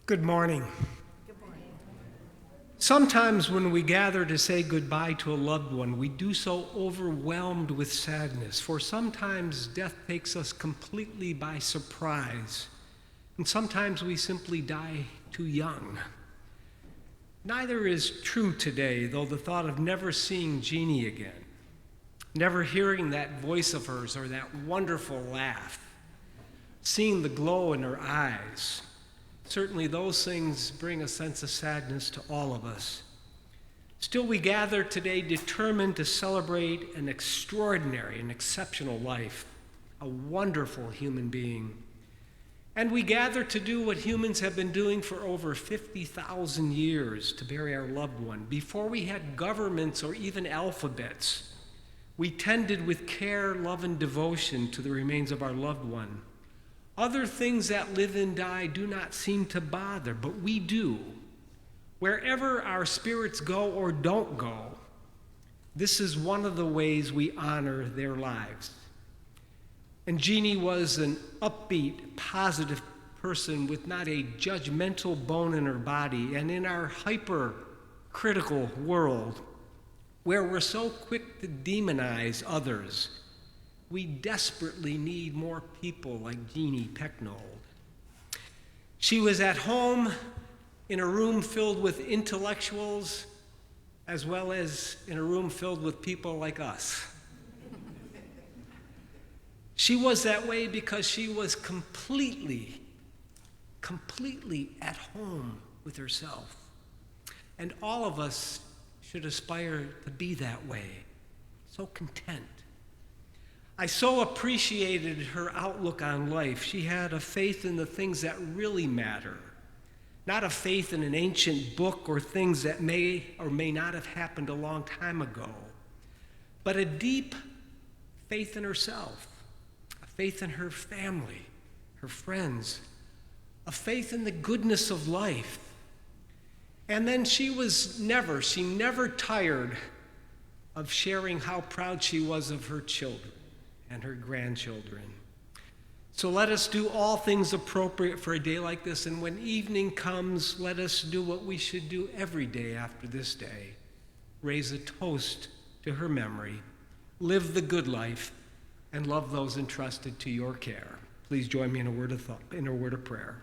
Good morning. Sometimes when we gather to say goodbye to a loved one, we do so overwhelmed with sadness, for sometimes death takes us completely by surprise, and sometimes we simply die too young. Neither is true today, though the thought of never seeing Jeannie again, never hearing that voice of hers or that wonderful laugh, seeing the glow in her eyes, certainly those things bring a sense of sadness to all of us. Still, we gather today determined to celebrate an extraordinary and exceptional life, a wonderful human being. And we gather to do what humans have been doing for over 50,000 years, to bury our loved one. Before we had governments or even alphabets, we tended with care, love, and devotion to the remains of our loved one. Other things that live and die do not seem to bother, but we do. Wherever our spirits go or don't go, this is one of the ways we honor their lives. And Jeannie was an upbeat, positive person with not a judgmental bone in her body. And in our hyper-critical world, where we're so quick to demonize others, we desperately need more people like Jeannie Pecknold. She was at home in a room filled with intellectuals, as well as in a room filled with people like us. She was that way because she was completely at home with herself. And all of us should aspire to be that way, so content. I so appreciated her outlook on life. She had a faith in the things that really matter, not a faith in an ancient book or things that may or may not have happened a long time ago, but a deep faith in herself, a faith in her family, her friends, a faith in the goodness of life. And then she never tired of sharing how proud she was of her children and her grandchildren. So let us do all things appropriate for a day like this, and when evening comes, let us do what we should do every day after this day. Raise a toast to her memory, live the good life, and love those entrusted to your care. Please join me in a word of prayer.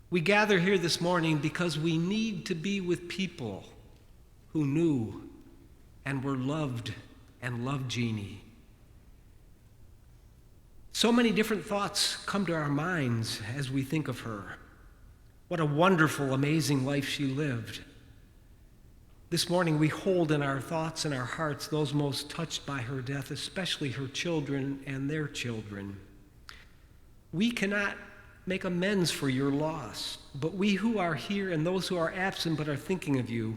We gather here this morning because we need to be with people who knew and were loved and loved Jeannie. So many different thoughts come to our minds as we think of her. What a wonderful, amazing life she lived. This morning we hold in our thoughts and our hearts those most touched by her death, especially her children and their children. We cannot make amends for your loss, but we who are here and those who are absent but are thinking of you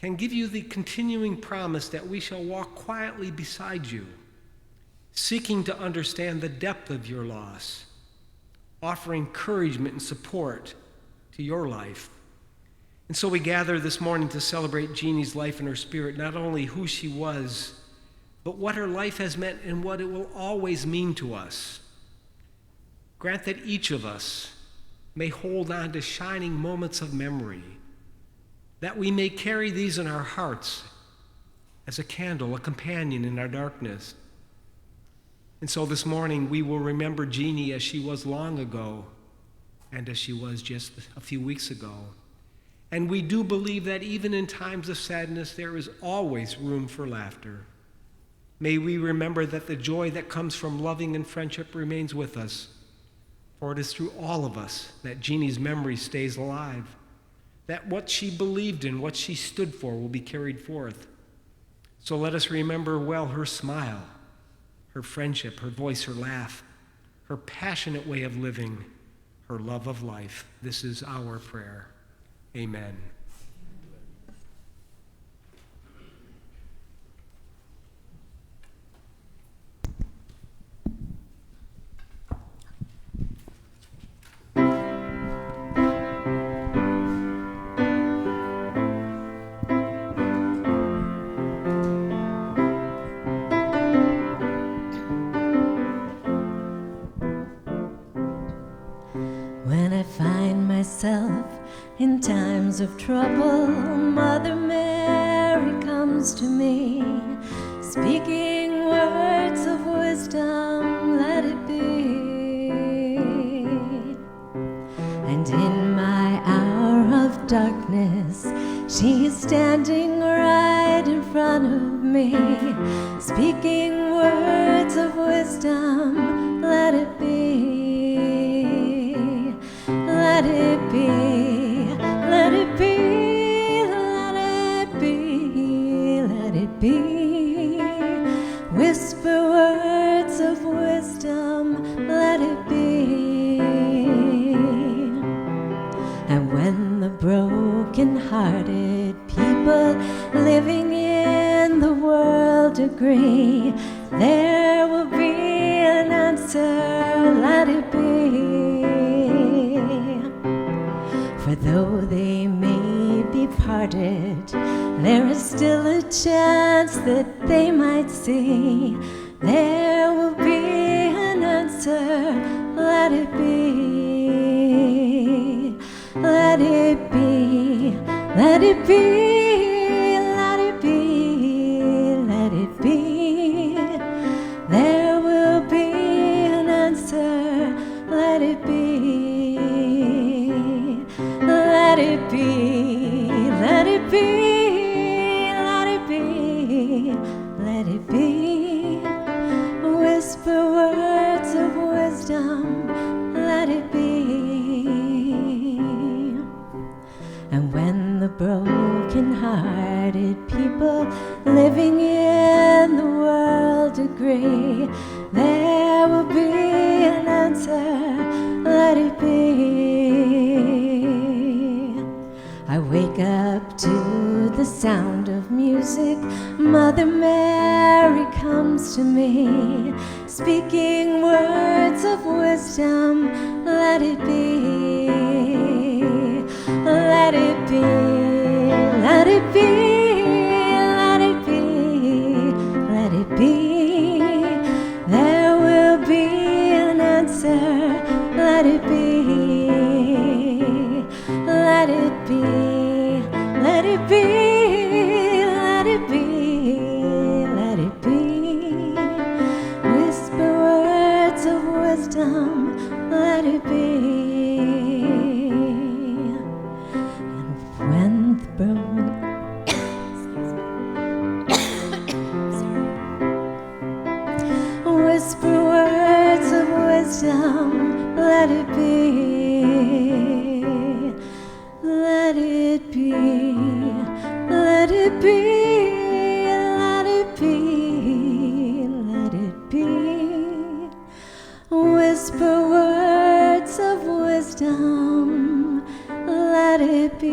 can give you the continuing promise that we shall walk quietly beside you, seeking to understand the depth of your loss, offer encouragement and support to your life. And so we gather this morning to celebrate Jeannie's life and her spirit, not only who she was, but what her life has meant and what it will always mean to us. Grant that each of us may hold on to shining moments of memory, that we may carry these in our hearts as a candle, a companion in our darkness. And so this morning we will remember Jeannie as she was long ago and as she was just a few weeks ago. And we do believe that even in times of sadness, there is always room for laughter. May we remember that the joy that comes from loving and friendship remains with us, for it is through all of us that Jeannie's memory stays alive, that what she believed in, what she stood for, will be carried forth. So let us remember well her smile, her friendship, her voice, her laugh, her passionate way of living, her love of life. This is our prayer. Amen. myself in times of trouble, Mother Mary comes to me, speaking words of wisdom, let it be. And in my hour of darkness, she is standing right in front of me, speaking words of wisdom, let it be, let it be, let it be, let it be, let it be. Whisper words of wisdom, let it be. And when the broken-hearted people living in the world agree, there will be an answer, let it be. For though they may be parted, there is still a chance that they might see. There will be an answer, let it be, let it be, let it be, let it be, let it be. There will be an answer, let it be, let it be, let it be, let it be, let it be. Whisper words of wisdom, let it be. And when the broken-hearted people living in the world agree, there will be an answer, let it be. I wake up to the sound of music, Mother Mary comes to me, speaking words of wisdom, let it be, let it be, let it be, let it be, let it be. There will be an answer, let it be, let it be, let it be, let it be, let it be. Whisper words of wisdom, let it be. And when the broken whisper words of wisdom, let it be, let it be, let it be, let it be, let it be. Whisper words of wisdom, let it be.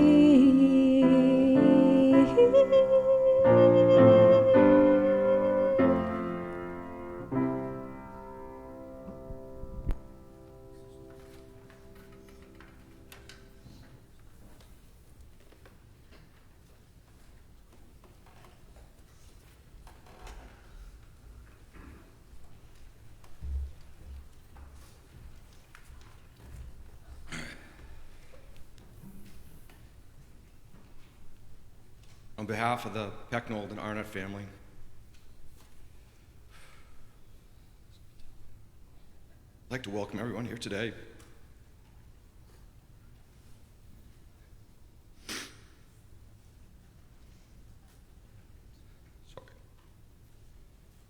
On behalf of the Pecknold and Arnott family, I'd like to welcome everyone here today.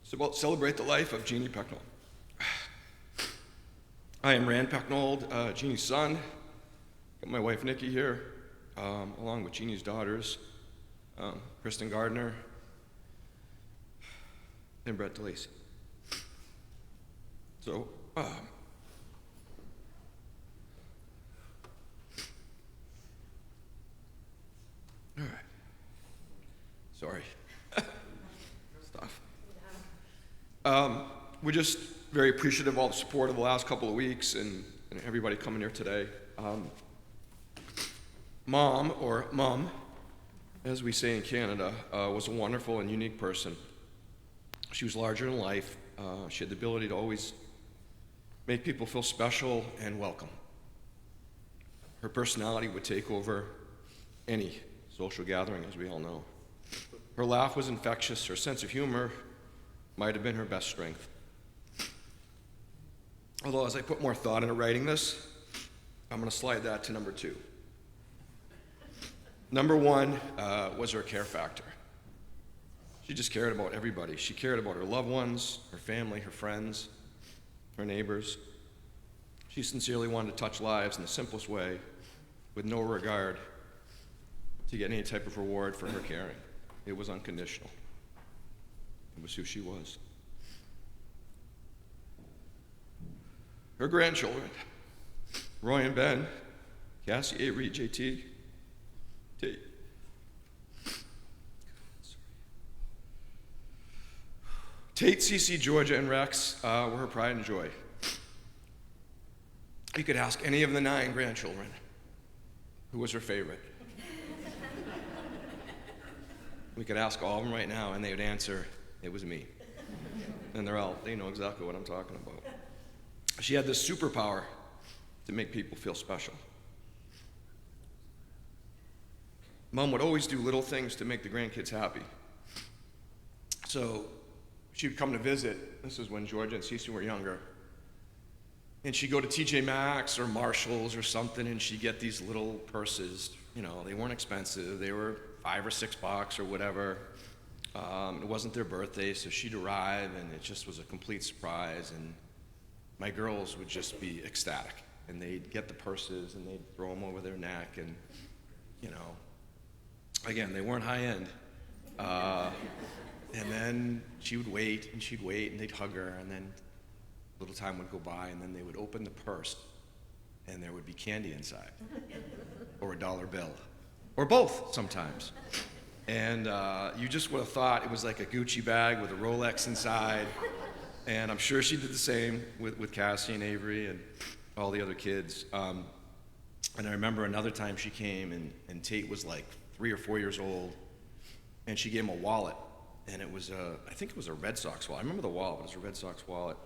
It's about to celebrate the life of Jeannie Pecknold. I am Rand Pecknold, Jeannie's son. Got my wife Nikki here, along with Jeannie's daughters, Kristen Gardner and Brett DeLacy. So, all right. Sorry. Stuff. We're just very appreciative of all the support of the last couple of weeks and everybody coming here today. Mom, or Mum, as we say in Canada, was a wonderful and unique person. She was larger than life. She had the ability to always make people feel special and welcome. Her personality would take over any social gathering, as we all know. Her laugh was infectious. Her sense of humor might have been her best strength. Although, as I put more thought into writing this, I'm going to slide that to number 2. Number 1 was her care factor. She just cared about everybody. She cared about her loved ones, her family, her friends, her neighbors. She sincerely wanted to touch lives in the simplest way, with no regard to get any type of reward for her caring. It was unconditional. It was who she was. Her grandchildren, Roy and Ben, Cassie, Avery, JT, Tate. Tate, Cece, Georgia, and Rex were her pride and joy. You could ask any of the 9 grandchildren who was her favorite. We could ask all of them right now, and they would answer, it was me. And they know exactly what I'm talking about. She had this superpower to make people feel special. Mom would always do little things to make the grandkids happy. So she would come to visit. This is when Georgia and Cece were younger. And she'd go to TJ Maxx or Marshall's or something, and she'd get these little purses. You know, they weren't expensive. They were $5 or $6 or whatever. It wasn't their birthday, so she'd arrive, and it just was a complete surprise. And my girls would just be ecstatic. And they'd get the purses, and they'd throw them over their neck. And, you know, again, they weren't high-end. And then she would wait, and she'd wait, and they'd hug her, and then a little time would go by, and then they would open the purse, and there would be candy inside, or a dollar bill, or both sometimes. And you just would have thought it was like a Gucci bag with a Rolex inside, and I'm sure she did the same with Cassie and Avery and all the other kids. And I remember another time she came, and Tate was like 3 or 4 years old, and she gave him a wallet. And it was I think it was a Red Sox wallet. I remember the wallet, it was a Red Sox wallet.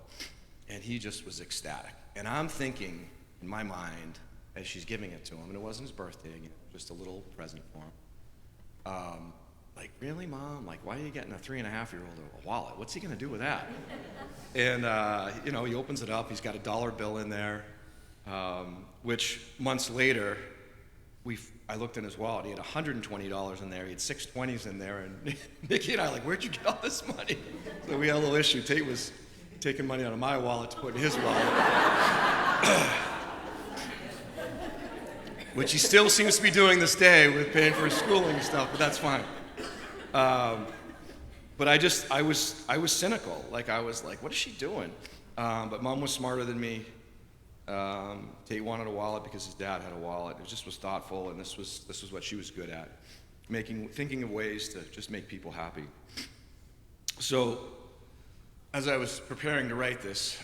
And he just was ecstatic. And I'm thinking, in my mind, as she's giving it to him, and it wasn't his birthday, again, just a little present for him. Like, really, Mom? Like, why are you getting a 3.5-year-old a wallet? What's he gonna do with that? And, you know, he opens it up, he's got a dollar bill in there, which months later, I looked in his wallet, he had $120 in there, he had 6 20s in there, and Nikki and I were like, where'd you get all this money? So we had a little issue. Tate was taking money out of my wallet to put in his wallet. Which he still seems to be doing this day with paying for his schooling and stuff, but that's fine. But I was cynical. Like, I was like, what is she doing? But Mom was smarter than me. Tate wanted a wallet because his dad had a wallet. It just was thoughtful, and this was what she was good at, thinking of ways to just make people happy. So, as I was preparing to write this,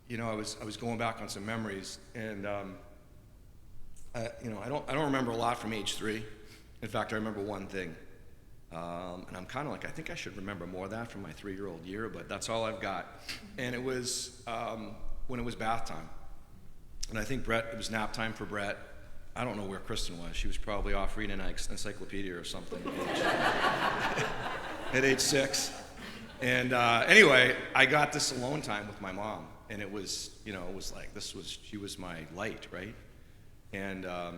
you know, I was going back on some memories, and you know, I don't remember a lot from age 3. In fact, I remember one thing, and I'm kind of like, I think I should remember more of that from my 3-year-old year, but that's all I've got. And it was when it was bath time, and I think it was nap time for Brett. I don't know where Kristen was. She was probably off reading an encyclopedia or something at age 6. And anyway, I got this alone time with my mom, and it was, you know, it was like, she was my light, right? And I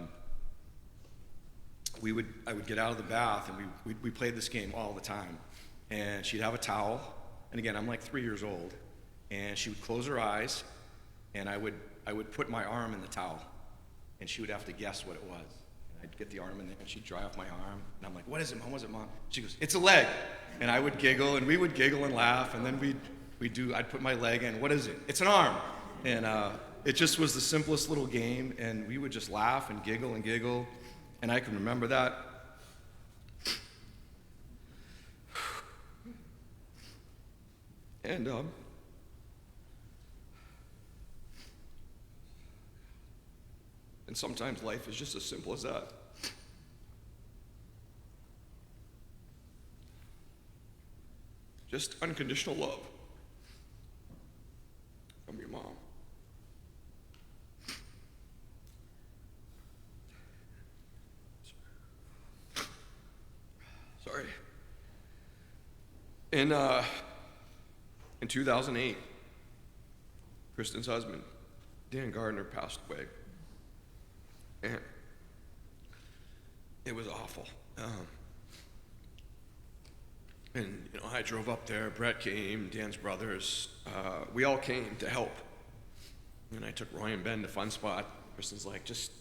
would get out of the bath, and we played this game all the time. And she'd have a towel, and again, I'm like 3 years old, and she would close her eyes, and I would put my arm in the towel, and she would have to guess what it was. I'd get the arm in there, and she'd dry off my arm, and I'm like, what is it, Mom? What is it, Mom? She goes, it's a leg. And I would giggle, and we would giggle and laugh, and then I'd put my leg in, what is it? It's an arm. And it just was the simplest little game, and we would just laugh and giggle, and I can remember that. And sometimes life is just as simple as that. Just unconditional love from your mom. In 2008, Kristen's husband, Dan Gardner, passed away. And it was awful. And I drove up there, Brett came, Dan's brothers, we all came to help. And I took Roy and Ben to Fun Spot. Kristen's like, just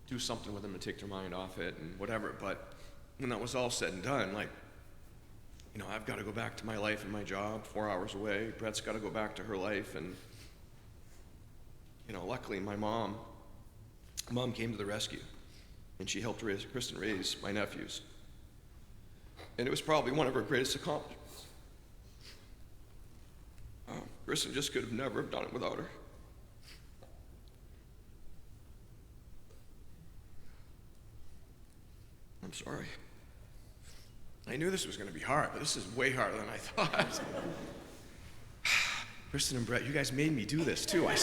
do something with them to take their mind off it and whatever. But when that was all said and done, I've got to go back to my life and my job, 4 hours away. Brett's got to go back to her life. And, luckily my mom came to the rescue. And she helped Kristen raise my nephews. And it was probably one of her greatest accomplishments. Kristen just could have never have done it without her. I'm sorry. I knew this was going to be hard, but this is way harder than I thought. Kristen and Brett, you guys made me do this too. I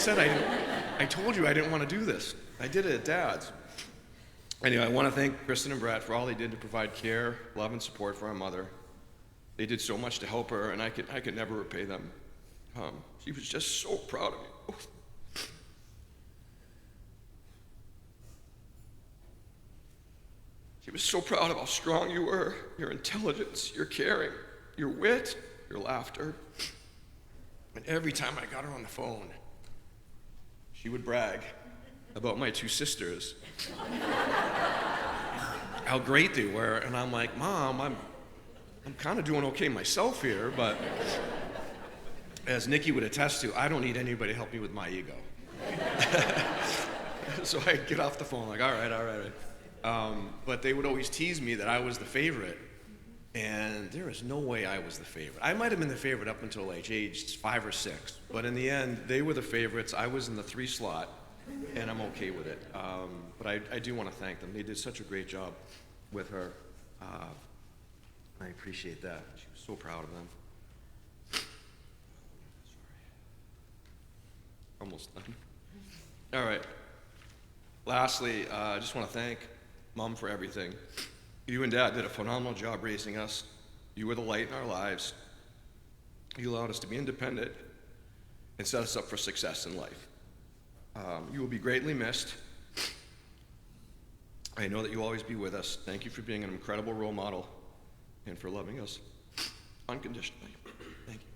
told you I didn't want to do this. I did it at Dad's. Anyway, I want to thank Kristen and Brett for all they did to provide care, love, and support for our mother. They did so much to help her, and I could never repay them. She was just so proud of you. She was so proud of how strong you were, your intelligence, your caring, your wit, your laughter. And every time I got her on the phone, she would brag about my two sisters, how great they were. And I'm like, Mom, I'm kind of doing okay myself here, but as Nikki would attest to, I don't need anybody to help me with my ego. So I'd get off the phone like, all right. But they would always tease me that I was the favorite, and there is no way I was the favorite. I might have been the favorite up until age 5 or 6, but in the end, they were the favorites. I was in the 3 slot, and I'm okay with it. But I do want to thank them. They did such a great job with her. I appreciate that. She was so proud of them. Sorry. Almost done. All right. Lastly, I just want to thank Mom for everything. You and Dad did a phenomenal job raising us. You were the light in our lives. You allowed us to be independent and set us up for success in life. You will be greatly missed. I know that you'll always be with us. Thank you for being an incredible role model and for loving us unconditionally. Thank you.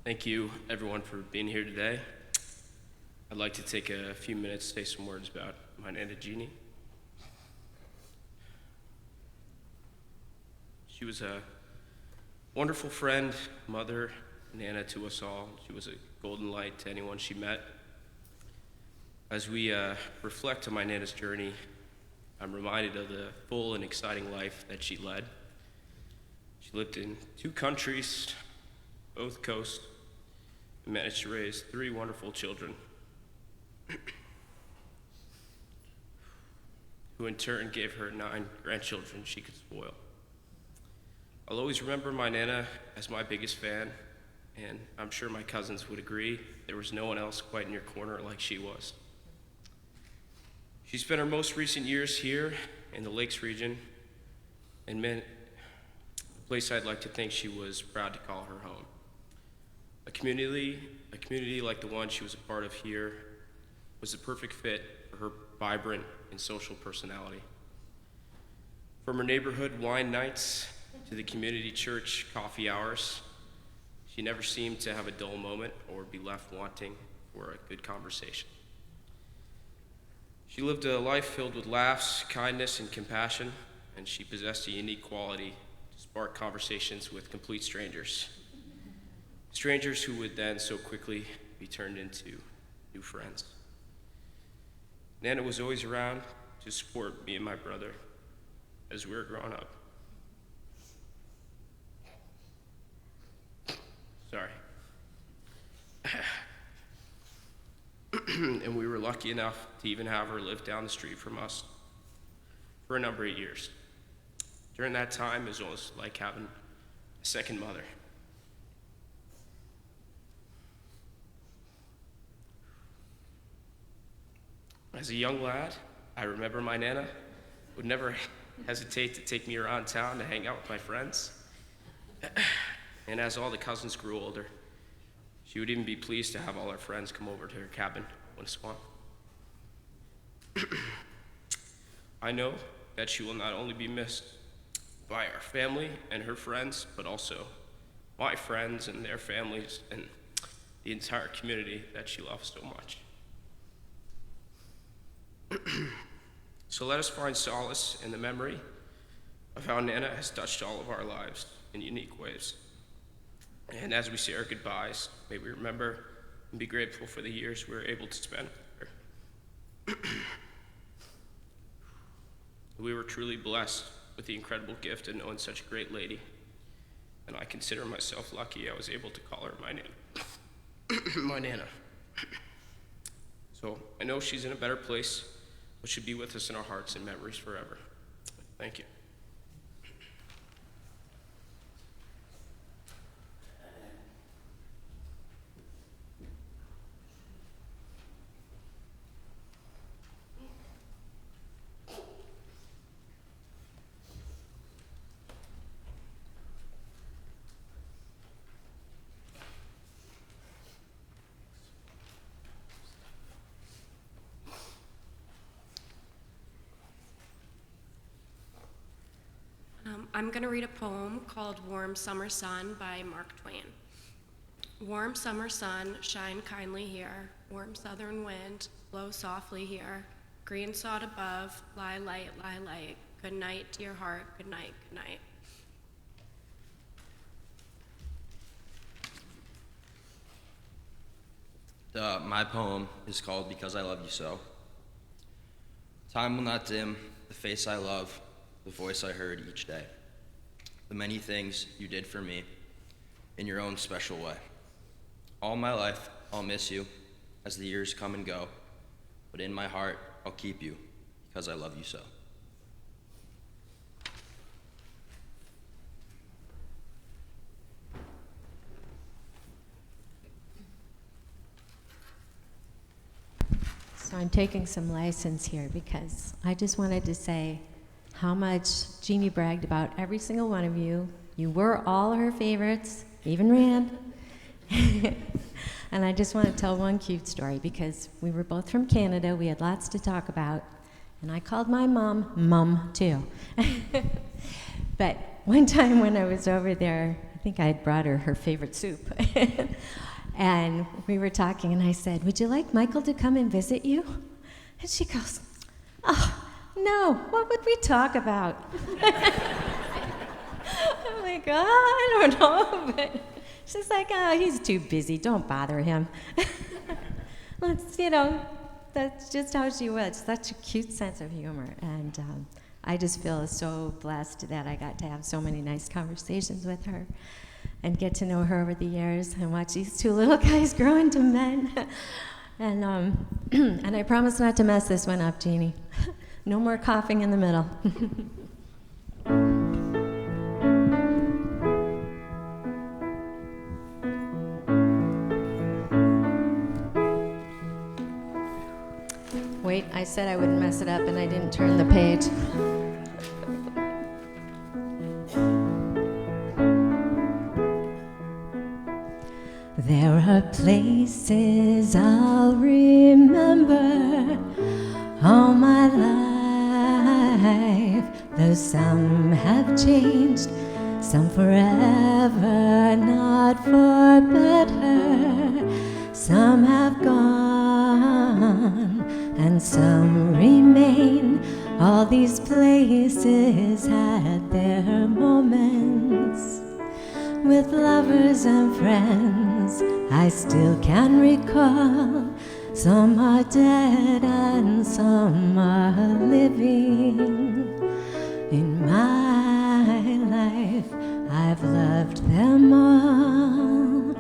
Thank you, everyone, for being here today. I'd like to take a few minutes to say some words about my Nana Jeannie. She was a wonderful friend, mother, Nana to us all. She was a golden light to anyone she met. As we reflect on my Nana's journey, I'm reminded of the full and exciting life that she led. She lived in 2 countries, both coasts, and managed to raise 3 wonderful children, who in turn gave her 9 grandchildren she could spoil. I'll always remember my Nana as my biggest fan, and I'm sure my cousins would agree. There was no one else quite in your corner like she was. She spent her most recent years here in the Lakes region, and a place I'd like to think she was proud to call her home. A community like the one she was a part of here was the perfect fit for her vibrant and social personality. From her neighborhood wine nights to the community church coffee hours, she never seemed to have a dull moment or be left wanting for a good conversation. She lived a life filled with laughs, kindness, and compassion, and she possessed a unique quality to spark conversations with complete strangers. Strangers who would then so quickly be turned into new friends. Nana was always around to support me and my brother. as we were growing up. Sorry. And we were lucky enough to even have her live down the street from us for a number of years. During that time, it was almost like having a second mother. As a young lad, I remember my Nana would never hesitate to take me around town to hang out with my friends. And as all the cousins grew older, she would even be pleased to have all our friends come over to her cabin in Winnisquam. I know that she will not only be missed by our family and her friends, but also my friends and their families and the entire community that she loves so much. So let us find solace in the memory of how Nana has touched all of our lives in unique ways. And as we say our goodbyes, may we remember and be grateful for the years we were able to spend with her. We were truly blessed with the incredible gift of knowing such a great lady, and I consider myself lucky I was able to call her my Nana. My Nana. So I know she's in a better place, but should be with us in our hearts and memories forever. Thank you. I'm going to read a poem called Warm Summer Sun by Mark Twain. Warm summer sun, shine kindly here. Warm southern wind, blow softly here. Green sod above, lie light, lie light. Good night, dear heart, good night, good night. My poem is called Because I Love You So. Time will not dim the face I love, the voice I heard each day, the many things you did for me in your own special way. All my life, I'll miss you as the years come and go, but in my heart, I'll keep you because I love you so. So I'm taking some license here because I just wanted to say how much Jeannie bragged about every single one of you. You were all her favorites, even Rand. And I just want to tell one cute story because we were both from Canada. We had lots to talk about. And I called my mom, Mum, too. But one time when I was over there, I think I had brought her her favorite soup. And we were talking, and I said, "Would you like Michael to come and visit you?" And she goes, "Oh, no, what would we talk about?" I'm like, "Oh, I don't know." But she's like, "Oh, he's too busy. Don't bother him." That's just how she was. Such a cute sense of humor. And I just feel so blessed that I got to have so many nice conversations with her and get to know her over the years and watch these two little guys grow into men. And and I promise not to mess this one up, Jeannie. No more coughing in the middle. Wait, I said I wouldn't mess it up and I didn't turn the page. There are places I'll remember all my life, though some have changed, some forever, not for better. Some have gone and some remain. All these places had their moments. With lovers and friends, I still can recall. Some are dead and some are living in my life, I've loved them all.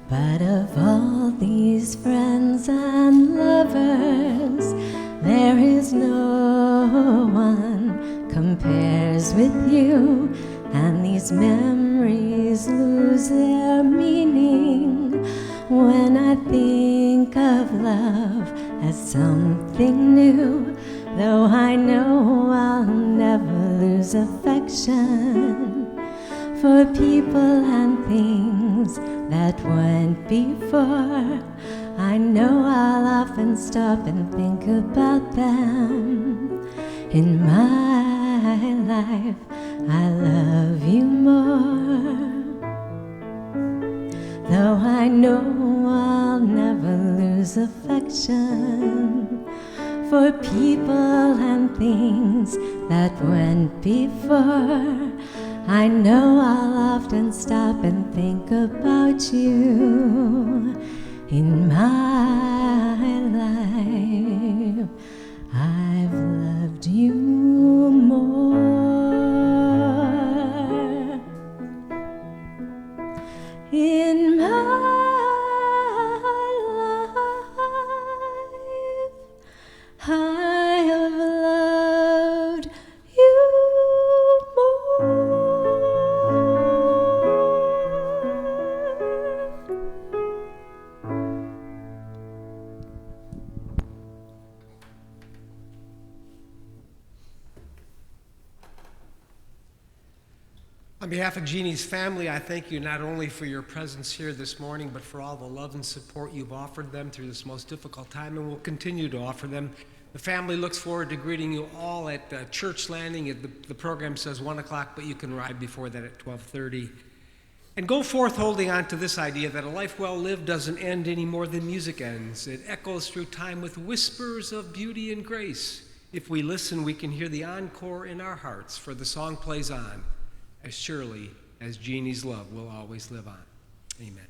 But of all these friends and lovers, there is no one compares with you, and these memories lose their meaning when I think of love as something new. Though I know I'll never lose affection for people and things that went before, I know I'll often stop and think about them. In my life, I love you more. Though I know I'll never lose affection for people and things that went before, I know I'll often stop and think about you. In my life, I've loved you more. In my life, I have loved you more. On behalf of Jeannie's family, I thank you not only for your presence here this morning, but for all the love and support you've offered them through this most difficult time, and will continue to offer them. The family looks forward to greeting you all at Church Landing. The program says 1 o'clock, but you can arrive before that at 12:30. And go forth holding on to this idea that a life well lived doesn't end any more than music ends. It echoes through time with whispers of beauty and grace. If we listen, we can hear the encore in our hearts, for the song plays on as surely as Jeannie's love will always live on. Amen.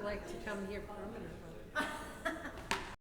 like to come here permanently.